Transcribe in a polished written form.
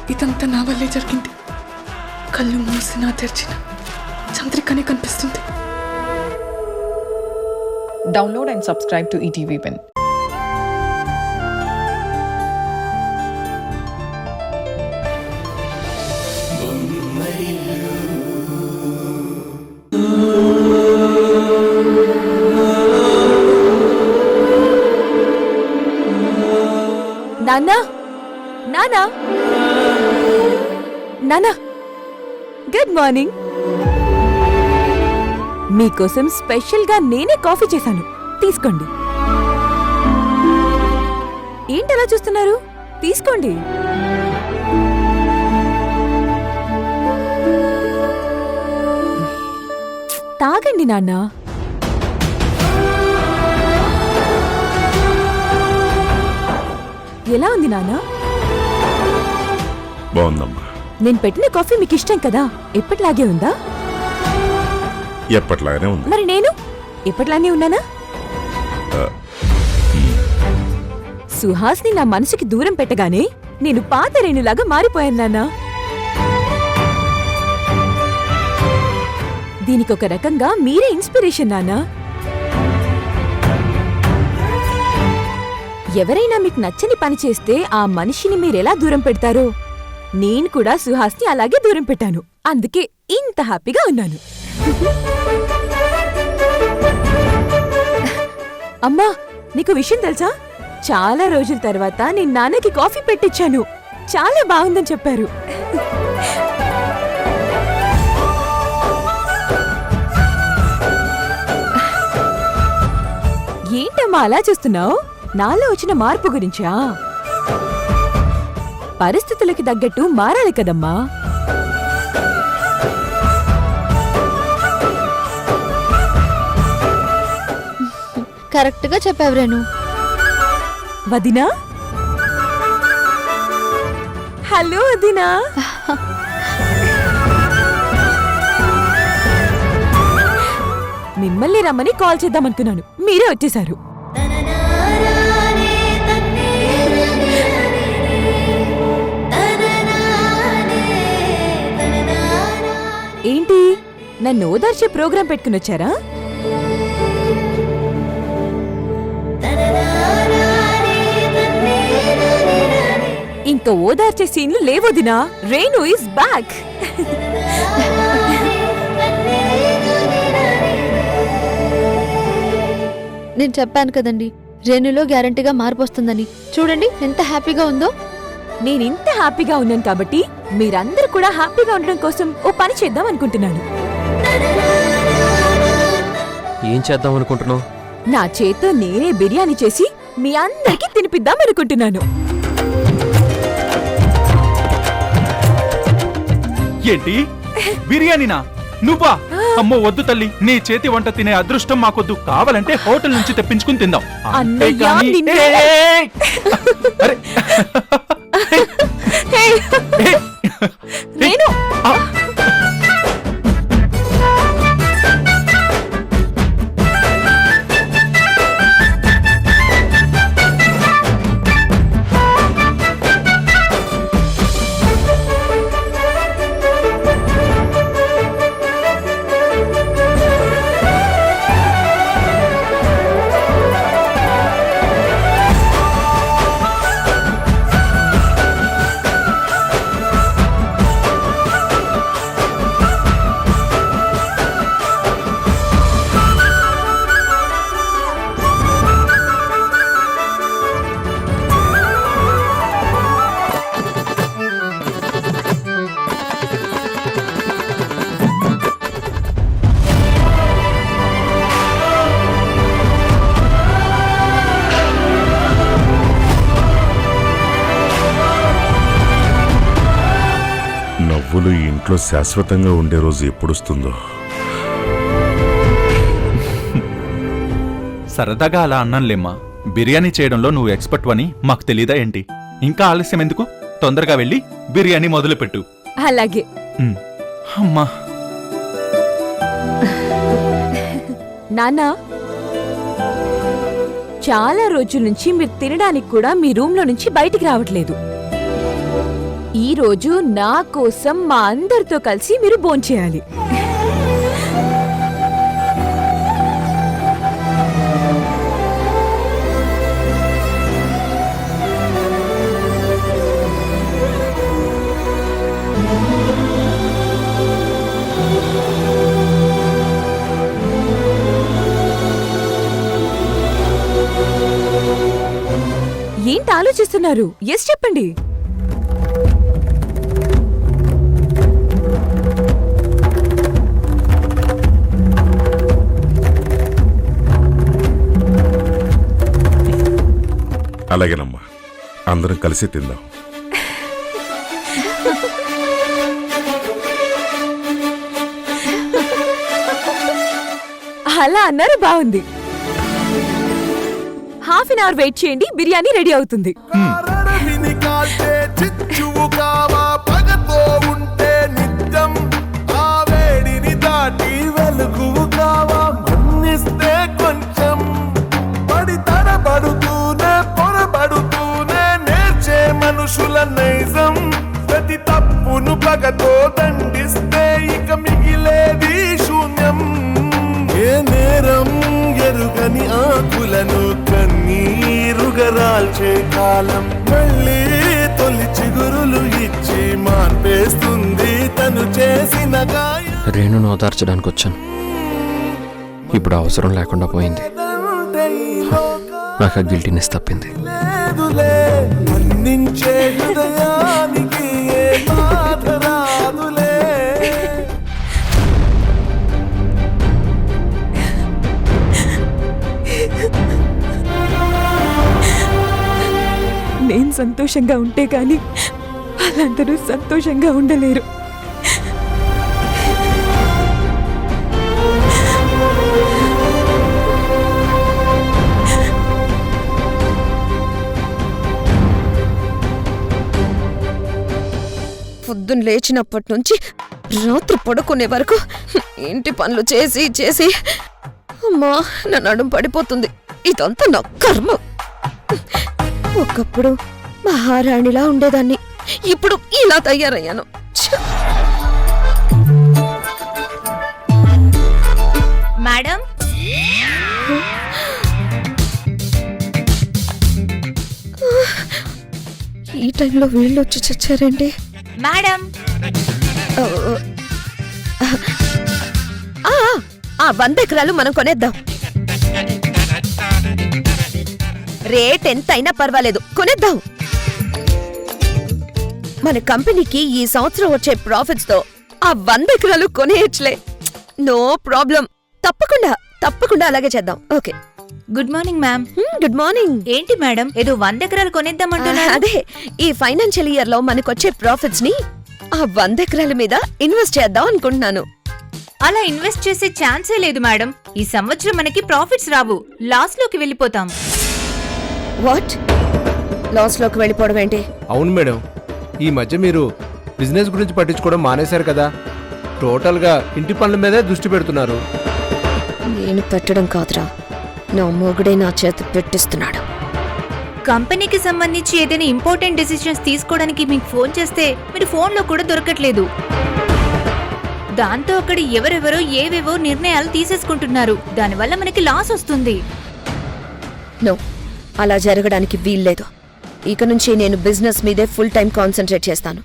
ఇదంతా నా వల్లే జరిగింది. కళ్ళు మూసినా తెరిచిన చంద్రికనే కనిపిస్తుంది. Download and subscribe to ETV Win. నాన్నా నానా నానా గుడ్ మార్నింగ్. మీకోసం స్పెషల్గా నేనే కాఫీ చేశాను, తీసుకోండి. ఏంటలా చూస్తున్నారు? తీసుకోండి. తాగండి నాన్నా. ఎలా ఉంది నాన్నా? బాగుందమ్మా. నేను పెట్టిన కాఫీ మీకు ఇష్టం కదా, ఎప్పటిలాగే ఉందా? ఎప్పటిలాగానే ఉంది. మరి నేను ఎప్పటిలానే ఉన్నానా? సుహాస్ని నా మనసుకి దూరం పెట్టగానే నేను పాత రేణులాగా మారిపోయాను నాన్నా. దీనికొక రకంగా మీరే ఇన్స్పిరేషన్ నాన్నా. ఎవరైనా మీకు నచ్చని పని చేస్తే ఆ మనిషిని మీరెలా దూరం పెడతారో నేను కూడా సుహాస్ని అలాగే దూరం పెట్టాను. అందుకే ఇంత హ్యాపీగా ఉన్నాను. అమ్మా, నీకు విషయం తెలుసా? చాలా రోజుల తర్వాత నేను నాన్నకి కాఫీ పెట్టించాను. చాలా బాగుందని చెప్పారు. ఏంటమ్మా అలా చూస్తున్నావు? నాలో వచ్చిన మార్పు గురించా? పరిస్థితులకి తగ్గట్టు మారాలి కదమ్మా. కరెక్ట్ గా చెప్పావు రేణు. వదినా, హలో వదినా. మిమ్మల్ని రమ్మని కాల్ చేద్దామనుకున్నాను, మీరే వచ్చేశారు. ఏంటి, నన్ను ఓదార్చే ప్రోగ్రాం పెట్టుకుని వచ్చారా? ఇంకా ఓదార్చే సీన్లు లేవొదినా. Renu is back. నేను చెప్పాను కదండి, రేణులో గ్యారంటీగా మార్పు వస్తుందని. చూడండి ఎంత హ్యాపీగా ఉందో. నేనింత హ్యాపీగా ఉన్నాను కాబట్టి మీరందరూ కూడా హ్యాపీగా ఉండడం కోసం ఓ పని చేద్దాం అనుకుంటున్నాను. ఏం చేద్దాం అనుకుంటున్నావు? నా చేత్తో నేనే బిర్యానీ చేసి మీ అందరికీ తినిపిద్దాం అనుకుంటున్నాను. ఏంటి, బిర్యానీనా? నువ్వా? అమ్మో వద్దు తల్లి, నీ చేతి వంట తినే అదృష్టం మాకొద్దు. కావాలంటే హోటల్ నుంచి తెప్పించుకుని తిందాం. అన్నయ్య, నిన్ను- అరే నేను నవ్వులు ఈ ఇంట్లో శాశ్వతంగా ఉండే రోజు ఎప్పుడొస్తుందో. సరదాగా అలా అన్నానులేమ్మా. బిర్యానీ చేయడంలో నువ్వు ఎక్స్పర్ట్ అని మాకు తెలీదా ఏంటి? ఇంకా ఆలస్యం ఎందుకు? తొందరగా వెళ్ళి బిర్యానీ మొదలుపెట్టు. అలాగే. అమ్మా నాన్నా, చాలా రోజుల నుంచి మీరు తినడానికి కూడా మీ రూమ్లో నుంచి బయటికి రావట్లేదు. ఈ రోజు నా కోసం మా అందరితో కలిసి మీరు భోంచేయాలి. ఏంటి ఆలోచిస్తున్నారు? ఎస్ చెప్పండి. అలాగేనమ్మా, అందరం కలిసి తిందాం. అలా అన్నారు, బాగుంది. హాఫ్ అన్ అవర్ వెయిట్ చేయండి, బిర్యానీ రెడీ అవుతుంది. మనుషుల నైజం ప్రతి తప్పును పగతో దండిస్తే ఇక మిగిలేది శూన్యం. ఏ నేరం ఎరుగని ఆకులను కన్నీరుగరాల్చే కాలం మళ్ళీ తొలి చిగురులు ఇచ్చి మాన్పేస్తుంది తను చేసిన గాయం. రేణును ఓదార్చడానికి వచ్చాను, ఇప్పుడు అవసరం లేకుండా పోయింది. నాకు ఆ గిల్టీనెస్ తప్పింది. మన్నించే హృదయానికి ఏ బాధ రాదులే. నేను సంతోషంగా ఉంటే గాని వాళ్ళందరూ సంతోషంగా ఉండలేరు. పొద్దున్న లేచినప్పటి నుంచి రాత్రి పడుకునే వరకు ఇంటి పనులు చేసి చేసి అమ్మా నా నడుం పడిపోతుంది. ఇదంతా నా కర్మ. ఒకప్పుడు మహారాణిలా ఉండేదాన్ని, ఇప్పుడు ఇలా తయారయ్యాను. మేడం, ఈ టైంలో వీళ్ళు వచ్చి చచ్చారండి. మేడం, ఆ 100 ఎకరాలు మనం కొనేద్దాం. రేట్ ఎంత అయినా పర్వాలేదు, కొనేద్దాం. మన కంపెనీకి ఈ సంవత్సరం వచ్చే ప్రాఫిట్స్ తో ఆ 100 ఎకరాలు కొనేయచ్చులే. No problem. తప్పకుండా తప్పకుండా అలాగే చేద్దాం. Okay. Good morning ma'am. Good morning. ఏంటి మేడం, ఏదో 100 ఎకరాలు కొనేద్దామంటున్నారు? అదే, ఈ ఫైనాన్షియల్ ఇయర్ లో మనకొచ్చే ప్రాఫిట్స్ ని ఆ 100 ఎకరాల మీద ఇన్వెస్ట్ చేద్దాం అనుకుంటున్నాను. అలా ఇన్వెస్ట్ చేసే ఛాన్సే లేదు మేడం. ఈ సంవత్సరం మనకి ప్రాఫిట్స్ రావు, లాస్ లోకి వెళ్ళిపోతాం. వాట్? లాస్ లోకి వెళ్ళిపోవడం ఏంటి? అవును మేడం, ఈ మధ్య మీరు బిజినెస్ గురించి పట్టించుకోవడం మానేశారు కదా. టోటల్గా ఇంటి పనుల మీదే దృష్టి పెడుతున్నారు. నేను పెట్టడం కాదురా, నా మొగుడే నా చేత పెట్టిస్తున్నాడు. కంపెనీకి సంబంధించి ఏదైనా ఇంపార్టెంట్ డెసిషన్స్ తీసుకోవడానికి మీకు ఫోన్ చేస్తే మీరు ఫోన్లో కూడా దొరకట్లేదు. దాంతో అక్కడ ఎవరెవరో ఏవేవో నిర్ణయాలు తీసేసుకుంటున్నారు. దానివల్ల మనకి లాస్ వస్తుంది. నో, అలా జరగడానికి వీల్లేదు. ఇక నుంచి నేను బిజినెస్ మీదే ఫుల్ టైం కాన్సంట్రేట్ చేస్తాను.